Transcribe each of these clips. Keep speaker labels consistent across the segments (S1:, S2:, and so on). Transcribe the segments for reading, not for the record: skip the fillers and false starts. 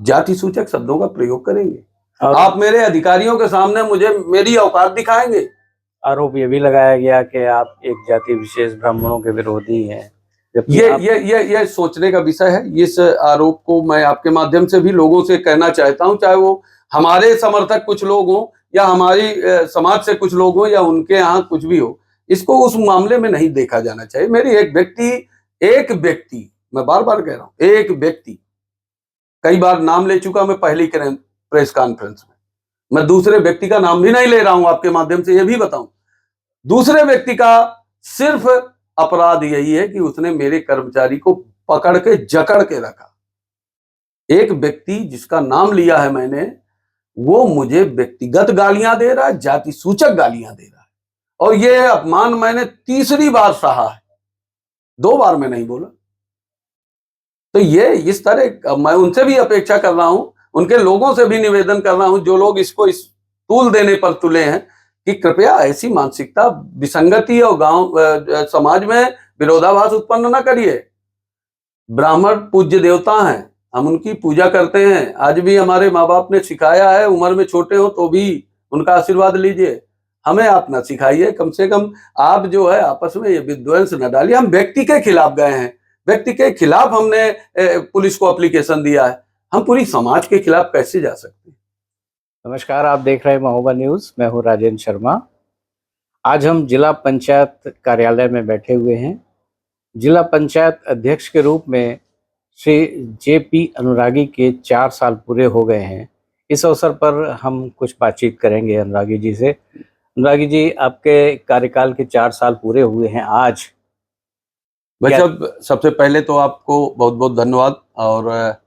S1: जाति सूचक शब्दों का प्रयोग करेंगे।
S2: और
S1: आप मेरे अधिकारियों के सामने मुझे मेरी औकात दिखाएंगे।
S2: आरोप ये भी लगाया गया कि आप एक जाति विशेष ब्राह्मणों के विरोधी हैं।
S1: ये सोचने का विषय है। इस आरोप को मैं आपके माध्यम से भी लोगों से कहना चाहता हूं, चाहे वो हमारे समर्थक कुछ लोग हों या हमारी समाज से कुछ लोग हों या उनके यहाँ कुछ भी हो, इसको उस मामले में नहीं देखा जाना चाहिए। मेरी एक व्यक्ति, मैं बार बार कह रहा हूं, एक व्यक्ति, कई बार नाम ले चुका मैं पहली प्रेस कॉन्फ्रेंस में, मैं दूसरे व्यक्ति का नाम भी नहीं ले रहा हूं, आपके माध्यम से यह भी बताऊं। दूसरे व्यक्ति का सिर्फ अपराध यही है कि उसने मेरे कर्मचारी को पकड़ के जकड़ के रखा। एक व्यक्ति जिसका नाम लिया है मैंने, वो मुझे व्यक्तिगत गालियां दे रहा है, जाति सूचक गालियां दे रहा है, और ये अपमान मैंने तीसरी बार सहा है, 2 बार मैं नहीं बोला। तो ये इस तरह मैं उनसे भी अपेक्षा कर रहा हूं, उनके लोगों से भी निवेदन कर रहा हूं, जो लोग इसको इस तूल देने पर तुले हैं, कि कृपया ऐसी मानसिकता, विसंगति और गांव समाज में विरोधाभास उत्पन्न न करिए। ब्राह्मण पूज्य देवता हैं, हम उनकी पूजा करते हैं। आज भी हमारे माँ बाप ने सिखाया है, उम्र में छोटे हो तो भी उनका आशीर्वाद लीजिए। हमें आप ना सिखाइए, कम से कम आप जो है आपस में ये विध्वंस न डालिए। हम व्यक्ति के खिलाफ गए हैं, व्यक्ति के खिलाफ हमने पुलिस को एप्लीकेशन दिया है, हम पूरी समाज के खिलाफ कैसे जा सकते हैं।
S2: नमस्कार, आप देख रहे हैं महोबा न्यूज। मैं हूं राजेंद्र शर्मा। आज हम जिला पंचायत कार्यालय में बैठे हुए हैं। जिला पंचायत अध्यक्ष के रूप में श्री JP अनुरागी के 4 साल पूरे हो गए हैं। इस अवसर पर हम कुछ बातचीत करेंगे अनुरागी जी से। अनुरागी जी, आपके कार्यकाल के 4 साल पूरे हुए हैं आज।
S1: भाई साहब, सबसे पहले तो आपको बहुत बहुत धन्यवाद। और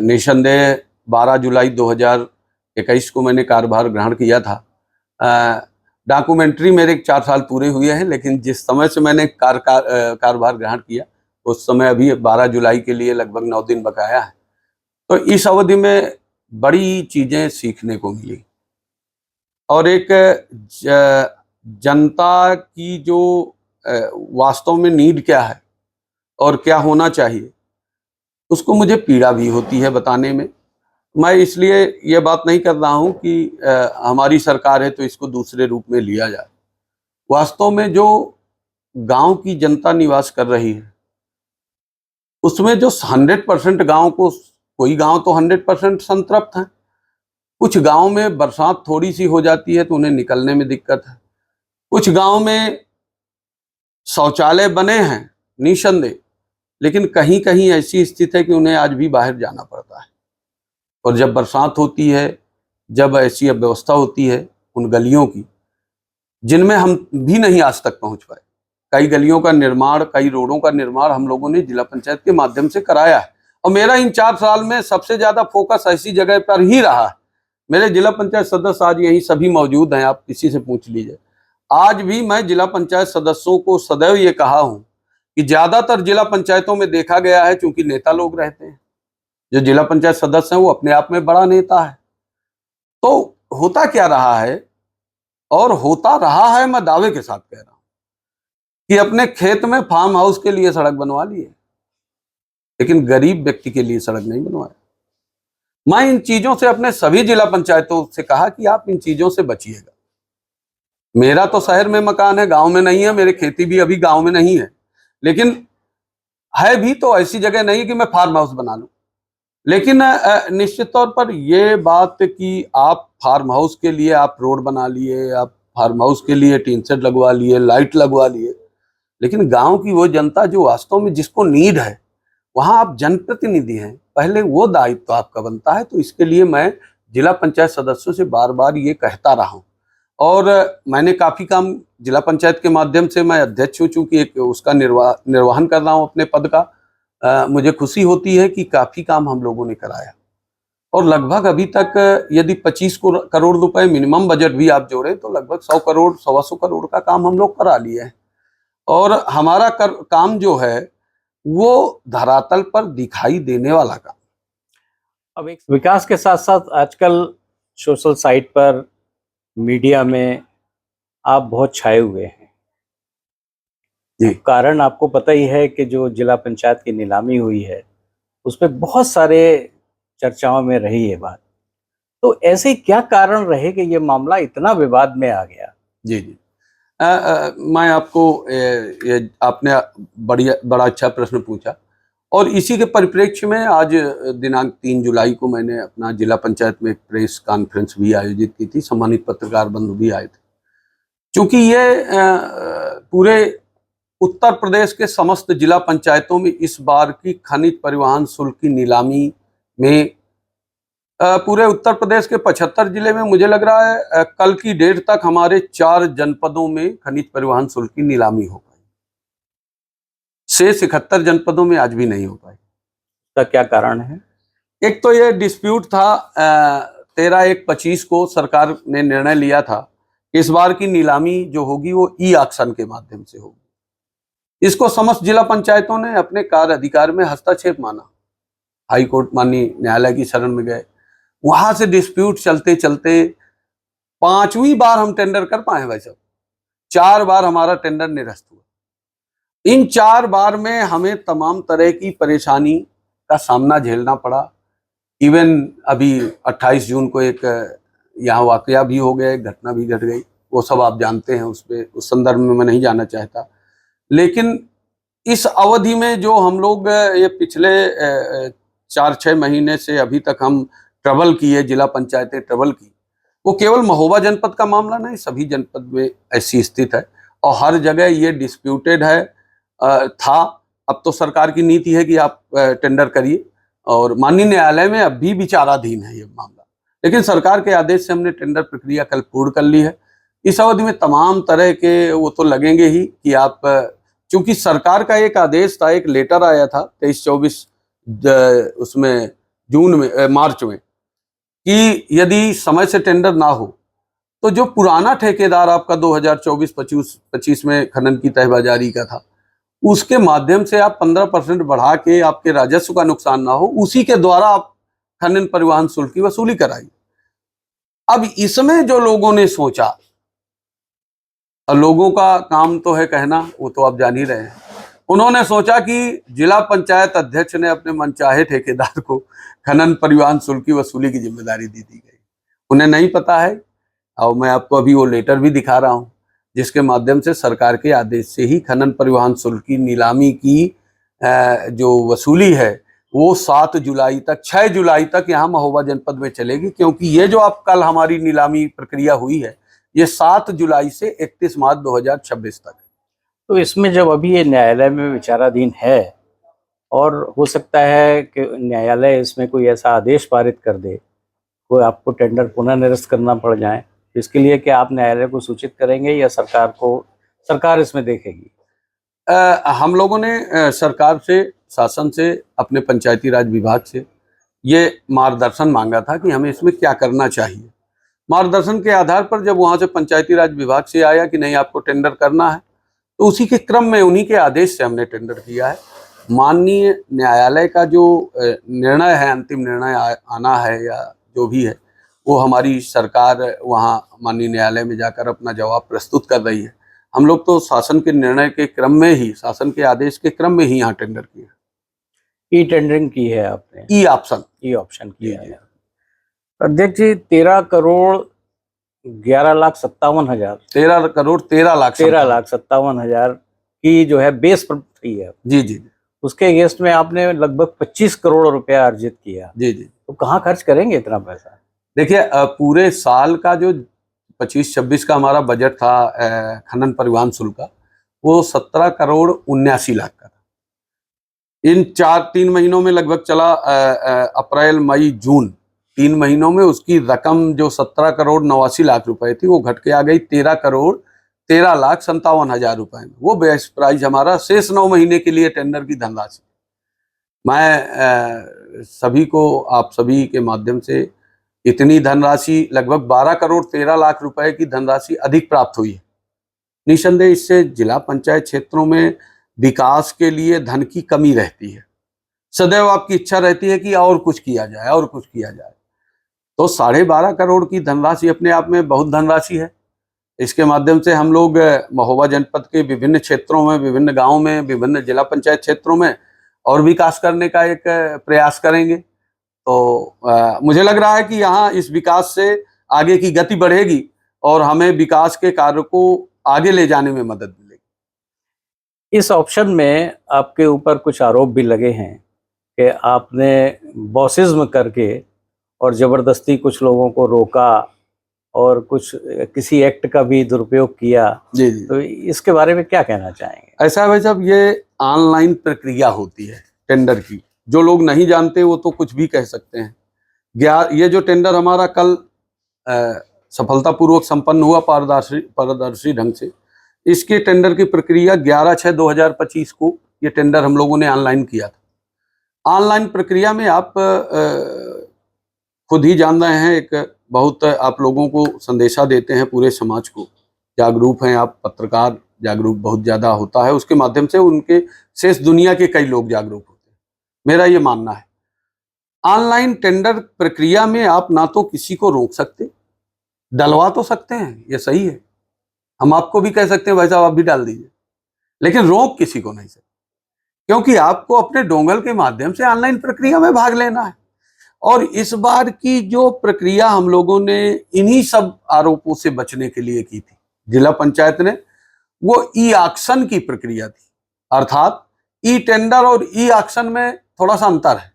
S1: निसंदेह 12 जुलाई 2021 को मैंने कार्यभार ग्रहण किया था। डॉक्यूमेंट्री मेरे 4 साल पूरे हुए हैं, लेकिन जिस समय से मैंने कार्यभार ग्रहण किया उस समय अभी 12 जुलाई के लिए लगभग 9 दिन बकाया है। तो इस अवधि में बड़ी चीज़ें सीखने को मिली, और एक जनता की जो वास्तव में नीड क्या है और क्या होना चाहिए, उसको मुझे पीड़ा भी होती है बताने में। मैं इसलिए ये बात नहीं कर रहा हूँ कि हमारी सरकार है तो इसको दूसरे रूप में लिया जाए। वास्तव में जो गांव की जनता निवास कर रही है, उसमें जो 100% गांव को, कोई गांव तो 100% संतृप्त है, कुछ गांव में बरसात थोड़ी सी हो जाती है तो उन्हें निकलने में दिक्कत है, कुछ गांव में शौचालय बने हैं निसंदेह, लेकिन कहीं कहीं ऐसी स्थिति है कि उन्हें आज भी बाहर जाना पड़ता है। और जब बरसात होती है, जब ऐसी व्यवस्था होती है उन गलियों की, जिनमें हम भी नहीं आज तक पहुंच पाए, कई गलियों का निर्माण, कई रोडों का निर्माण हम लोगों ने जिला पंचायत के माध्यम से कराया है। और मेरा इन 4 साल में सबसे ज्यादा फोकस ऐसी जगह पर ही रहा है। मेरे जिला पंचायत सदस्य आज यही सभी मौजूद हैं, आप किसी से पूछ लीजिए। आज भी मैं जिला पंचायत सदस्यों को सदैव ये कहा हूं कि ज्यादातर जिला पंचायतों में देखा गया है, चूंकि नेता लोग रहते हैं, जो जिला पंचायत सदस्य हैं वो अपने आप में बड़ा नेता है। तो होता क्या रहा है, और होता रहा है, मैं दावे के साथ कह रहा हूं, कि अपने खेत में फार्म हाउस के लिए सड़क बनवा लिए, लेकिन गरीब व्यक्ति के लिए सड़क नहीं बनवाया। मैं इन चीजों से अपने सभी जिला पंचायतों से कहा कि आप इन चीजों से बचिएगा। मेरा तो शहर में मकान है, गांव में नहीं है, मेरे खेती भी अभी गांव में नहीं है, लेकिन है भी तो ऐसी जगह नहीं कि मैं फार्म हाउस बना लूं। लेकिन निश्चित तौर पर यह बात कि आप फार्म हाउस के लिए आप रोड बना लिए, आप फार्म हाउस के लिए टीन शेड लगवा लिए, लाइट लगवा लिए, लेकिन गांव की वो जनता जो वास्तव में जिसको नीड है, वहां आप जनप्रतिनिधि हैं, पहले वो दायित्व तो आपका बनता है। तो इसके लिए मैं जिला पंचायत सदस्यों से बार बार ये कहता रहा हूँ, और मैंने काफी काम जिला पंचायत के माध्यम से, मैं अध्यक्ष हूँ चूंकि, एक उसका निर्वहन कर रहा हूँ अपने पद का। मुझे खुशी होती है कि काफी काम हम लोगों ने कराया, और लगभग अभी तक यदि 25 करोड़ रुपए मिनिमम बजट भी आप जोड़े तो लगभग 100 करोड़ 125 करोड़ का काम हम लोग करा लिए हैं। और हमारा काम जो है वो धरातल पर दिखाई देने वाला काम।
S2: अब एक विकास के साथ साथ आजकल सोशल साइट पर, मीडिया में आप बहुत छाए हुए हैं जी। कारण आपको पता ही है कि जो जिला पंचायत की नीलामी हुई है उसमें बहुत सारे चर्चाओं में रही ये बात। तो ऐसे क्या कारण रहे कि ये मामला इतना विवाद में आ गया?
S1: जी जी। मैं आपको ये आपने बड़ा अच्छा प्रश्न पूछा, और इसी के परिप्रेक्ष्य में आज दिनांक 3 जुलाई को मैंने अपना जिला पंचायत में एक प्रेस कॉन्फ्रेंस भी आयोजित की थी। सम्मानित पत्रकार बंधु भी आए थे। चूंकि ये पूरे उत्तर प्रदेश के समस्त जिला पंचायतों में इस बार की खनिज परिवहन शुल्क की नीलामी में पूरे उत्तर प्रदेश के 75 जिले में मुझे लग रहा है कल की डेट तक हमारे 4 जनपदों में खनिज परिवहन शुल्क की नीलामी हो पाई। शेष 71 जनपदों में आज भी नहीं हो पाई।
S2: इसका क्या कारण है?
S1: एक तो ये डिस्प्यूट था, 13/1/25 को सरकार ने निर्णय लिया था कि इस बार की नीलामी जो होगी वो ई ऑक्शन के माध्यम से होगी। इसको समस्त जिला पंचायतों ने अपने कार्य अधिकार में हस्तक्षेप माना। हाई कोर्ट माननीय न्यायालय की शरण में गए। वहां से डिस्प्यूट चलते चलते 5वीं बार हम टेंडर कर पाए भाई साहब। 4 बार हमारा टेंडर निरस्त हुआ। इन 4 बार में हमें तमाम तरह की परेशानी का सामना झेलना पड़ा। इवन अभी 28 जून को एक यहाँ वाकया भी हो गया, एक घटना भी घट गई, वो सब आप जानते हैं। उस संदर्भ में मैं नहीं जाना चाहता। लेकिन इस अवधि में जो हम लोग ये पिछले 4-6 महीने से अभी तक हम ट्रबल किए, जिला पंचायतें ट्रबल की, वो केवल महोबा जनपद का मामला नहीं, सभी जनपद में ऐसी स्थिति है और हर जगह ये डिस्प्यूटेड है। था, अब तो सरकार की नीति है कि आप टेंडर करिए, और माननीय न्यायालय में अब भी विचाराधीन है ये मामला। लेकिन सरकार के आदेश से हमने टेंडर प्रक्रिया कल पूर्ण कर ली है। इस अवधि में तमाम तरह के वो तो लगेंगे ही कि आप, चूंकि सरकार का एक आदेश था, एक लेटर आया था 23-24 उसमें जून में, मार्च में, कि यदि समय से टेंडर ना हो तो जो पुराना ठेकेदार आपका 2024-25 में खनन की तहबाजारी का था, उसके माध्यम से आप 15% बढ़ा के आपके राजस्व का नुकसान ना हो, उसी के द्वारा आप खनन परिवहन शुल्क की वसूली कराइए। अब इसमें जो लोगों ने सोचा, और लोगों का काम तो है कहना, वो तो आप जान ही रहे हैं, उन्होंने सोचा कि जिला पंचायत अध्यक्ष ने अपने मनचाहे ठेकेदार को खनन परिवहन शुल्क की वसूली की जिम्मेदारी दी गई। उन्हें नहीं पता है, और मैं आपको अभी वो लेटर भी दिखा रहा हूं, जिसके माध्यम से सरकार के आदेश से ही खनन परिवहन शुल्क की नीलामी की जो वसूली है वो 7 जुलाई तक, 6 जुलाई तक यहाँ महोबा जनपद में चलेगी। क्योंकि ये जो अब कल हमारी नीलामी प्रक्रिया हुई है, ये 7 जुलाई से 31 मार्च 2026 तक है।
S2: तो इसमें जब अभी ये न्यायालय में विचाराधीन है, और हो सकता है कि न्यायालय इसमें कोई ऐसा आदेश पारित कर दे, कोई आपको टेंडर पुनः निरस्त करना पड़ जाए, इसके लिए क्या आप न्यायालय को सूचित करेंगे या सरकार इसमें देखेगी?
S1: हम लोगों ने सरकार से, शासन से, अपने पंचायती राज विभाग से ये मार्गदर्शन मांगा था कि हमें इसमें क्या करना चाहिए। मार्गदर्शन के आधार पर जब वहाँ से पंचायती राज विभाग से आया कि नहीं आपको टेंडर करना है, तो उसी के क्रम में, उन्हीं के आदेश से हमने टेंडर किया है। माननीय न्यायालय का जो निर्णय है, अंतिम निर्णय आना है या जो भी है, वो हमारी सरकार वहाँ माननीय न्यायालय में जाकर अपना जवाब प्रस्तुत कर रही है। हम लोग तो शासन के निर्णय के क्रम में ही, शासन के आदेश के क्रम में ही यहाँ टेंडर किया।
S2: ई टेंडरिंग की है आपने?
S1: ई ऑप्शन
S2: किया है। अध्यक्ष जी, 13,11,57,000 13,57,000 की जो है बेस पर थी है।
S1: जी जी।
S2: उसके अगेंस्ट में आपने लगभग 25 करोड़ रुपया अर्जित किया।
S1: जी जी।
S2: तो कहाँ खर्च करेंगे इतना पैसा?
S1: देखिए, पूरे साल का जो 25-26 का हमारा बजट था खनन परिवहन शुल्क का, वो 17,79,00,000 का था। इन 3 महीनों में लगभग चला, अप्रैल, मई, जून, 3 महीनों में उसकी रकम जो 17,89,00,000 रुपए थी, वो घट के आ गई 13,13,57,000 रुपए में। वो बेस प्राइस हमारा शेष 9 महीने के लिए टेंडर की धनराशि। मैं सभी को, आप सभी के माध्यम से, इतनी धनराशि लगभग 12,13,00,000 रुपए की धनराशि अधिक प्राप्त हुई है। निसंदेह इससे जिला पंचायत क्षेत्रों में विकास के लिए धन की कमी रहती है। सदैव आपकी इच्छा रहती है कि और कुछ किया जाए, और कुछ किया जाए। तो 12.5 करोड़ की धनराशि अपने आप में बहुत धनराशि है। इसके माध्यम से हम लोग महोबा जनपद के विभिन्न क्षेत्रों में, विभिन्न गाँव में, विभिन्न जिला पंचायत क्षेत्रों में और विकास करने का एक प्रयास करेंगे। तो मुझे लग रहा है कि यहाँ इस विकास से आगे की गति बढ़ेगी और हमें विकास के कार्य को आगे ले जाने में मदद मिलेगी।
S2: इस ऑप्शन में आपके ऊपर कुछ आरोप भी लगे हैं कि आपने बॉसिज्म करके और ज़बरदस्ती कुछ लोगों को रोका और कुछ किसी एक्ट का भी दुरुपयोग किया।
S1: जी जी।
S2: तो इसके बारे में क्या कहना चाहेंगे?
S1: ऐसा है भाई साहब, ये ऑनलाइन प्रक्रिया होती है टेंडर की। जो लोग नहीं जानते वो तो कुछ भी कह सकते हैं। ये जो टेंडर हमारा कल सफलतापूर्वक संपन्न हुआ पारदर्शी ढंग से, इसके टेंडर की प्रक्रिया 11/6/2025 को ये टेंडर हम लोगों ने ऑनलाइन किया था। ऑनलाइन प्रक्रिया में आप खुद ही जान रहे हैं, एक बहुत आप लोगों को संदेशा देते हैं, पूरे समाज को जागरूक हैं आप, पत्रकार जागरूक बहुत ज़्यादा होता है, उसके माध्यम से उनके शेष दुनिया के कई लोग जागरूक होते हैं, मेरा ये मानना है। ऑनलाइन टेंडर प्रक्रिया में आप ना तो किसी को रोक सकते, डलवा तो सकते हैं, ये सही है, हम आपको भी कह सकते हैं भाई साहब आप भी डाल दीजिए, लेकिन रोक किसी को नहीं सकते, क्योंकि आपको अपने डोंगल के माध्यम से ऑनलाइन प्रक्रिया में भाग लेना है। और इस बार की जो प्रक्रिया हम लोगों ने इन्हीं सब आरोपों से बचने के लिए की थी, जिला पंचायत ने, वो ई ऑक्शन की प्रक्रिया थी। अर्थात ई टेंडर और ई ऑक्शन में थोड़ा सा अंतर है।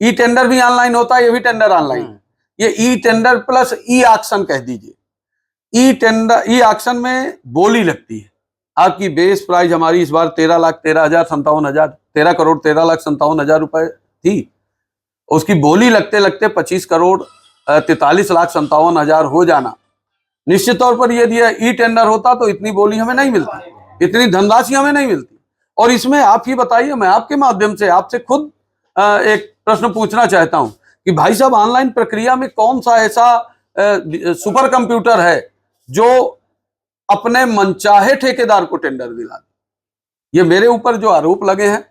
S1: ई टेंडर भी ऑनलाइन होता है, ये भी टेंडर ऑनलाइन, ये e tender plus e auction कह दीजिए। ई टेंडर, ई ऑक्शन में बोली लगती है। आपकी बेस प्राइस हमारी इस बार 13 करोड़ 13,57,000 रुपए थी, उसकी बोली लगते लगते 25 करोड़ 43,57,000 हो जाना निश्चित तौर पर, यदि ई टेंडर होता तो इतनी बोली हमें नहीं मिलती, इतनी धनराशि हमें नहीं मिलती। और इसमें आप ही बताइए, मैं आपके माध्यम से आपसे खुद एक प्रश्न पूछना चाहता हूं कि भाई साहब ऑनलाइन प्रक्रिया में कौन सा ऐसा सुपर कंप्यूटर है जो अपने मनचाहे ठेकेदार को टेंडर दिला दे? ये मेरे ऊपर जो आरोप लगे हैं,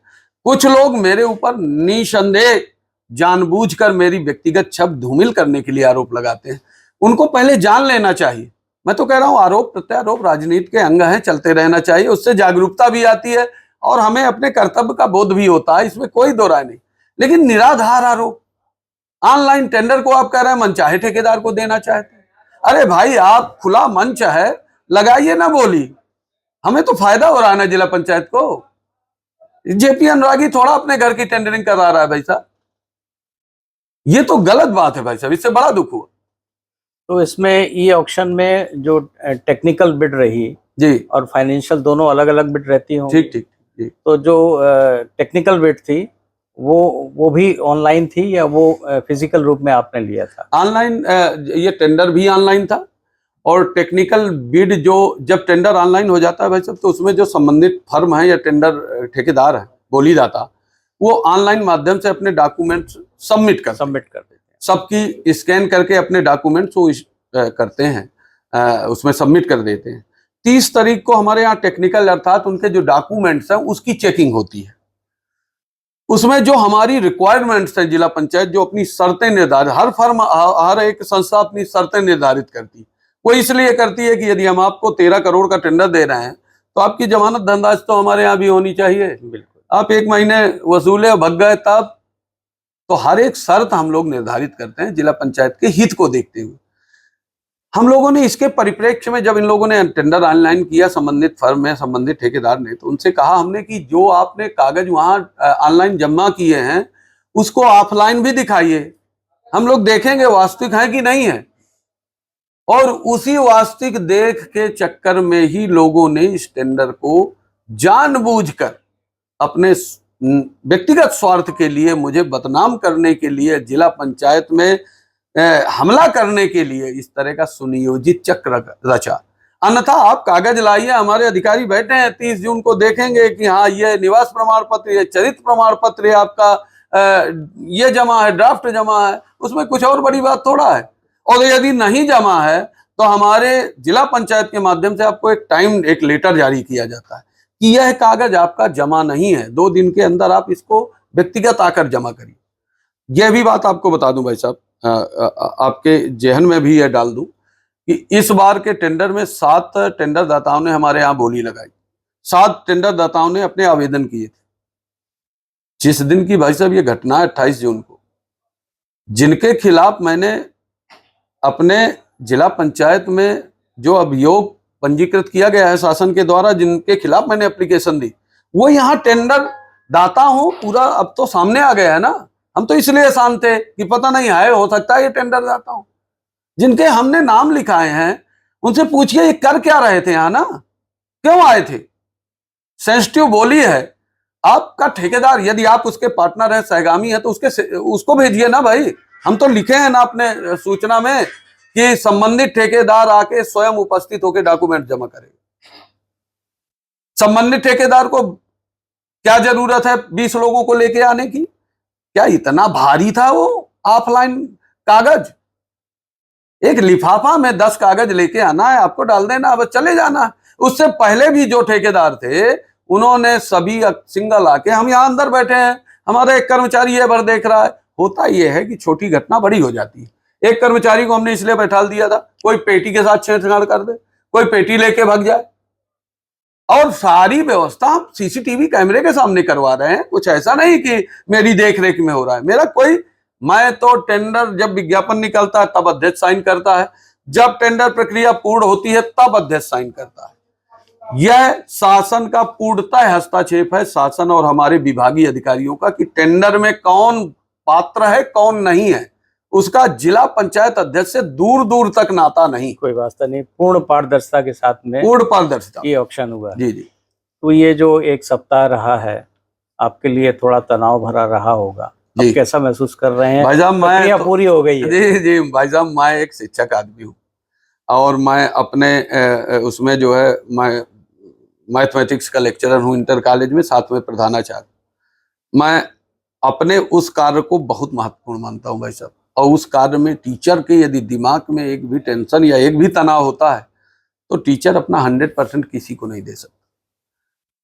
S1: कुछ लोग मेरे ऊपर निसंदेह जानबूझकर मेरी व्यक्तिगत छवि धूमिल करने के लिए आरोप लगाते हैं, उनको पहले जान लेना चाहिए। मैं तो कह रहा हूं आरोप प्रत्यारोप राजनीति के अंग हैं, चलते रहना चाहिए, उससे जागरूकता भी आती है और हमें अपने कर्तव्य का बोध भी होता है, इसमें कोई दो राय नहीं। लेकिन निराधार आरोप, ऑनलाइन टेंडर को आप कह रहे हैं मनचाहे ठेकेदार को देना चाहते हैं। अरे भाई, आप खुला मंच है, लगाइए ना बोली, हमें तो फायदा हो रहा है ना जिला पंचायत को। जेपी अनुरागी थोड़ा अपने घर की टेंडरिंग करा रहा है भाई साहब, ये तो गलत बात है भाई साहब, इससे बड़ा दुख हुआ।
S2: तो इसमें ई ऑक्शन में जो टेक्निकल बिड रही
S1: जी
S2: और फाइनेंशियल दोनों अलग अलग बिड रहती होंगी।
S1: ठीक ठीक जी।
S2: तो जो टेक्निकल बिड थी वो भी ऑनलाइन थी या वो फिजिकल रूप में आपने लिया था?
S1: ऑनलाइन, ये टेंडर भी ऑनलाइन था और टेक्निकल बिड, जो जब टेंडर ऑनलाइन हो जाता है भाई साहब, तो उसमें जो संबंधित फर्म है या टेंडर ठेकेदार है, बोलीदाता, वो ऑनलाइन माध्यम से अपने डॉक्यूमेंट सबमिट करते हैं, सबकी स्कैन करके अपने डॉक्यूमेंट्स वो करते हैं, उसमें सबमिट कर देते हैं। 30 तारीख को हमारे यहाँ टेक्निकल अर्थात उनके जो डॉक्यूमेंट्स हैं उसकी चेकिंग होती है। उसमें जो हमारी रिक्वायरमेंट्स है, जिला पंचायत जो अपनी शर्तें निर्धारित, हर फर्म हर एक संस्था अपनी शर्तें निर्धारित करती है। वो इसलिए करती है कि यदि हम आपको 13 करोड़ का टेंडर दे रहे हैं तो आपकी जमानत धनराशि तो हमारे यहाँ भी होनी चाहिए।
S2: बिल्कुल।
S1: आप 1 महीने वसूले भग गए तब, तो हर एक शर्त हम लोग निर्धारित करते हैं जिला पंचायत के हित को देखते हुए। हम लोगों ने इसके परिप्रेक्ष्य में, जब इन लोगों ने टेंडर ऑनलाइन किया, संबंधित फर्म में संबंधित ठेकेदार ने, तो उनसे कहा हमने कि जो आपने कागज वहां ऑनलाइन जमा किए हैं उसको ऑफलाइन भी दिखाइए, हम लोग देखेंगे वास्तविक है कि नहीं है। और उसी वास्तविक देख के चक्कर में ही लोगों ने इस टेंडर को जानबूझकर अपने व्यक्तिगत स्वार्थ के लिए, मुझे बदनाम करने के लिए, जिला पंचायत में हमला करने के लिए इस तरह का सुनियोजित चक्र रचा। अन्यथा आप कागज लाइए, हमारे अधिकारी बैठे हैं, 30 जून को देखेंगे कि हाँ ये निवास प्रमाण पत्र, ये चरित्र प्रमाण पत्र, ये आपका ये जमा है, ड्राफ्ट जमा है, उसमें कुछ और बड़ी बात थोड़ा है। और यदि नहीं जमा है तो हमारे जिला पंचायत के माध्यम से आपको एक लेटर जारी किया जाता है कि यह कागज आपका जमा नहीं है, 2 दिन के अंदर आप इसको व्यक्तिगत आकर जमा करिए। यह भी बात आपको बता दूं भाई साहब, आपके जेहन में भी यह डाल दूं कि इस बार के टेंडर में 7 टेंडर दाताओं ने हमारे यहाँ बोली लगाई, 7 टेंडर दाताओं ने अपने आवेदन किए थे। जिस दिन की भाई साहब ये घटना है 28 जून को, जिनके खिलाफ मैंने अपने जिला पंचायत में जो अभियोग पंजीकृत किया गया है शासन के द्वारा, जिनके खिलाफ मैंने एप्लीकेशन दी, वो यहाँ टेंडर दाता हूं पूरा अब तो सामने आ गया है ना। हम तो इसलिए शांत थे कि पता नहीं है, हो सकता है ये टेंडर दाता हूं। जिनके हमने नाम लिखाए हैं उनसे पूछिए ये कर क्या रहे थे यहाँ ना, क्यों आए थे। सेंसिटिव बोली है। आपका ठेकेदार यदि आप उसके पार्टनर है, सहगामी है, तो उसको भेजिए ना भाई। हम तो लिखे हैं ना अपने सूचना में कि संबंधित ठेकेदार आके स्वयं उपस्थित होकर डॉक्यूमेंट जमा करेगा। संबंधित ठेकेदार को क्या जरूरत है 20 लोगों को लेके आने की? क्या इतना भारी था वो ऑफलाइन कागज? एक लिफाफा में 10 कागज लेके आना है, आपको डाल देना, अब चले जाना। उससे पहले भी जो ठेकेदार थे उन्होंने सभी सिंगल आके, हम यहाँ अंदर बैठे हैं, हमारा एक कर्मचारी ये भर देख रहा है। होता यह है कि छोटी घटना बड़ी हो जाती है। एक कर्मचारी को हमने इसलिए बैठा दिया था, कोई पेटी के साथ छेड़छाड़ कर दे, कोई पेटी लेके भाग जाए, और सारी व्यवस्था हम सीसीटीवी कैमरे के सामने करवा रहे हैं। कुछ ऐसा नहीं कि मेरी देखरेख में हो रहा है। मैं तो टेंडर जब विज्ञापन निकलता है तब अध्यक्ष साइन करता है, जब टेंडर प्रक्रिया पूर्ण होती है तब अध्यक्ष साइन करता है। यह शासन का पूर्णतः हस्तक्षेप है, शासन और हमारे विभागीय अधिकारियों का, कि टेंडर में कौन पात्र है कौन नहीं है उसका जिला पंचायत अध्यक्ष से दूर दूर तक नाता नहीं।
S2: कोई वास्ता नहीं, पूर्ण पारदर्शिता के साथ में
S1: पूर्ण पारदर्शिता
S2: ये ऑक्शन हुआ।
S1: जी जी।
S2: तो ये जो एक सप्ताह रहा है आपके लिए थोड़ा तनाव भरा रहा होगा, अब कैसा महसूस कर रहे हैं?
S1: भाई साहब मैं
S2: पूरी हो गई है।
S1: जी जी भाई साहब, मैं एक शिक्षक आदमी हूँ और मैं अपने उसमें जो है मैं मैथमेटिक्स का लेक्चरर हूँ इंटर कॉलेज में, साथ में प्रधानाचार्य। मैं अपने उस कार्य को बहुत महत्वपूर्ण मानता हूँ भाई साहब, और उस कार्य में टीचर के यदि दिमाग में एक भी टेंशन या एक भी तनाव होता है तो टीचर अपना 100% किसी को नहीं दे सकता।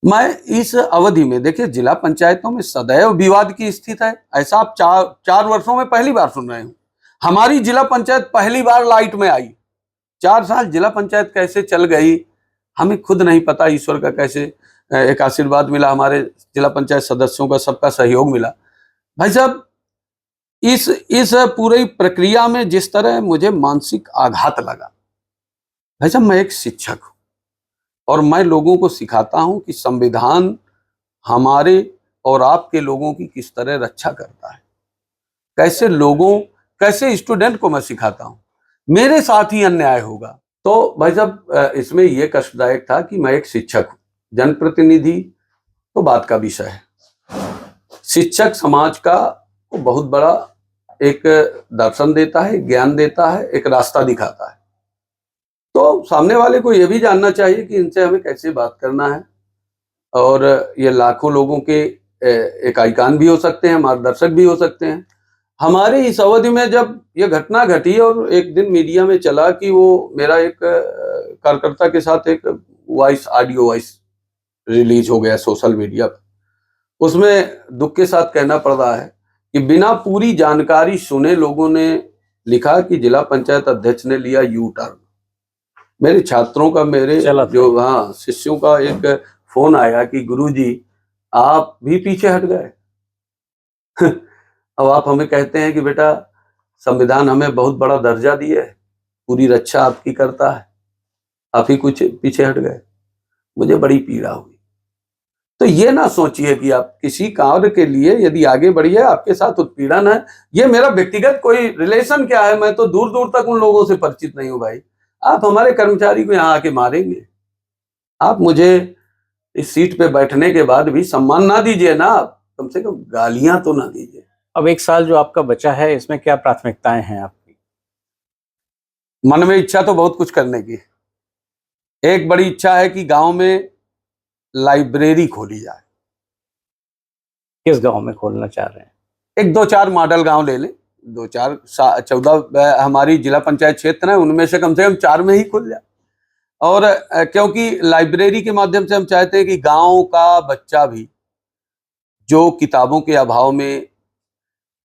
S1: मैं इस अवधि में, देखिए जिला पंचायतों में सदैव विवाद की स्थिति है, ऐसा आप 4 वर्षों में पहली बार सुन रहे हो। हमारी जिला पंचायत पहली बार लाइट में आई। 4 साल जिला पंचायत कैसे चल गई हमें खुद नहीं पता। ईश्वर का कैसे एक आशीर्वाद मिला, हमारे जिला पंचायत सदस्यों का सबका सहयोग मिला। भाई साहब इस पूरी प्रक्रिया में जिस तरह मुझे मानसिक आघात लगा, भाई साहब मैं एक शिक्षक हूं और मैं लोगों को सिखाता हूं कि संविधान हमारे और आपके लोगों की किस तरह रक्षा करता है, कैसे स्टूडेंट को मैं सिखाता हूं। मेरे साथ ही अन्याय होगा तो भाई साहब इसमें यह कष्टदायक था कि मैं एक शिक्षक हूं, जनप्रतिनिधि तो बात का विषय है, शिक्षक समाज का वो बहुत बड़ा एक दर्शन देता है, ज्ञान देता है, एक रास्ता दिखाता है। तो सामने वाले को यह भी जानना चाहिए कि इनसे हमें कैसे बात करना है, और ये लाखों लोगों के एक आइकान भी हो सकते हैं, मार्गदर्शक भी हो सकते हैं। हमारे इस अवधि में जब ये घटना घटी और एक दिन मीडिया में चला कि वो मेरा एक कार्यकर्ता के साथ एक ऑडियो वॉइस रिलीज हो गया सोशल मीडिया पर, उसमें दुख के साथ कहना पड़ रहा है कि बिना पूरी जानकारी सुने लोगों ने लिखा कि जिला पंचायत अध्यक्ष ने लिया यू टर्न। मेरे छात्रों का, मेरे जो शिष्यों का एक फोन आया कि गुरुजी आप भी पीछे हट गए। अब आप हमें कहते हैं कि बेटा संविधान हमें बहुत बड़ा दर्जा दिया है, पूरी रक्षा आपकी करता है, आप ही कुछ पीछे हट गए। मुझे बड़ी पीड़ा हुई। तो ये ना सोचिए कि आप किसी कार्य के लिए यदि आगे बढ़िए आपके साथ उत्पीड़न है। ये मेरा व्यक्तिगत कोई रिलेशन क्या है, मैं तो दूर दूर तक उन लोगों से परिचित नहीं हूं भाई। आप हमारे कर्मचारी को यहाँ आके मारेंगे, आप मुझे इस सीट पे बैठने के बाद भी सम्मान ना दीजिए ना, आप कम से कम गालियां तो ना दीजिए।
S2: अब 1 साल जो आपका बचा है इसमें क्या प्राथमिकताएं हैं आपकी?
S1: मन में इच्छा तो बहुत कुछ करने की। एक बड़ी इच्छा है कि गांव में लाइब्रेरी खोली जाए।
S2: किस गांव में खोलना चाह रहे हैं?
S1: एक 2-4 मॉडल गांव ले लें, 14 हमारी जिला पंचायत क्षेत्र है, उनमें से कम 4 में ही खुल जाए। और क्योंकि लाइब्रेरी के माध्यम से हम चाहते हैं कि गांव का बच्चा भी जो किताबों के अभाव में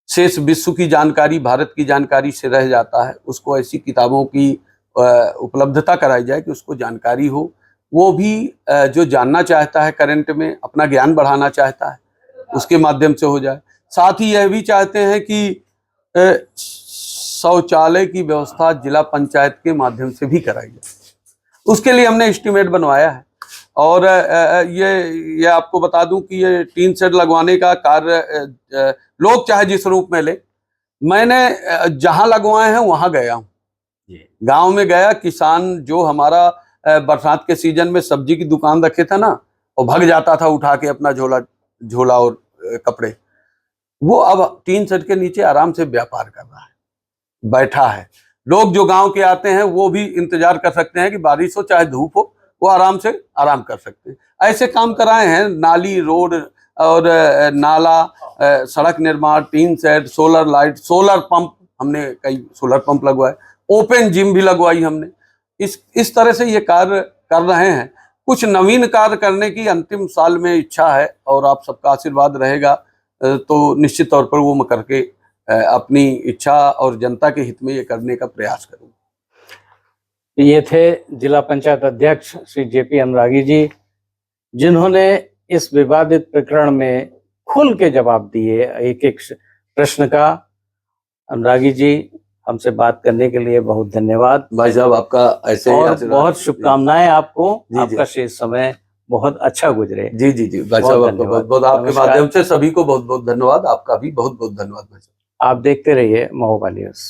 S1: शेष विश्व की जानकारी, भारत की जानकारी से रह जाता है, उसको ऐसी किताबों की उपलब्धता कराई जाए कि उसको जानकारी हो। वो भी जो जानना चाहता है करंट में, अपना ज्ञान बढ़ाना चाहता है, उसके माध्यम से हो जाए। साथ ही यह भी चाहते हैं कि शौचालय की व्यवस्था जिला पंचायत के माध्यम से भी कराई जाए। उसके लिए हमने एस्टीमेट बनवाया है। और ये आपको बता दूं कि ये टीन शेड लगवाने का कार्य लोग चाहे जिस रूप में ले, मैंने जहां लगवाए हैं वहां गया हूं, गांव में गया। किसान जो हमारा बरसात के सीजन में सब्जी की दुकान रखे था ना, और भग जाता था उठा के अपना झोला और कपड़े, वो अब टीन शेड के नीचे आराम से व्यापार कर रहा है, बैठा है। लोग जो गांव के आते हैं वो भी इंतजार कर सकते हैं कि बारिश हो चाहे धूप हो, वो आराम कर सकते हैं। ऐसे काम कराए हैं। नाली, रोड और नाला, सड़क निर्माण, tin shed, solar light, solar pump, हमने कई सोलर पंप लगवाए, ओपन जिम भी लगवाई हमने। इस तरह से ये कार्य कर रहे हैं। कुछ नवीन कार्य करने की अंतिम साल में इच्छा है, और आप सबका आशीर्वाद रहेगा तो निश्चित तौर पर वो मैं करके अपनी इच्छा और जनता के हित में ये करने का प्रयास करूंगा।
S2: ये थे जिला पंचायत अध्यक्ष श्री जेपी अनुरागी जी, जिन्होंने इस विवादित प्रकरण में खुल के जवाब दिए एक एक प्रश्न का। अनुरागी जी, हमसे बात करने के लिए बहुत धन्यवाद।
S1: भाई साहब, आपका ऐसे ही
S2: और बहुत शुभकामनाएं आपको। आपका शेष समय बहुत अच्छा गुजरे।
S1: जी जी जी भाई साहब, आपका बहुत बहुत, आपके माध्यम से सभी को बहुत बहुत धन्यवाद। आपका भी बहुत बहुत धन्यवाद भाई साहब।
S2: आप देखते रहिए महोबा न्यूज।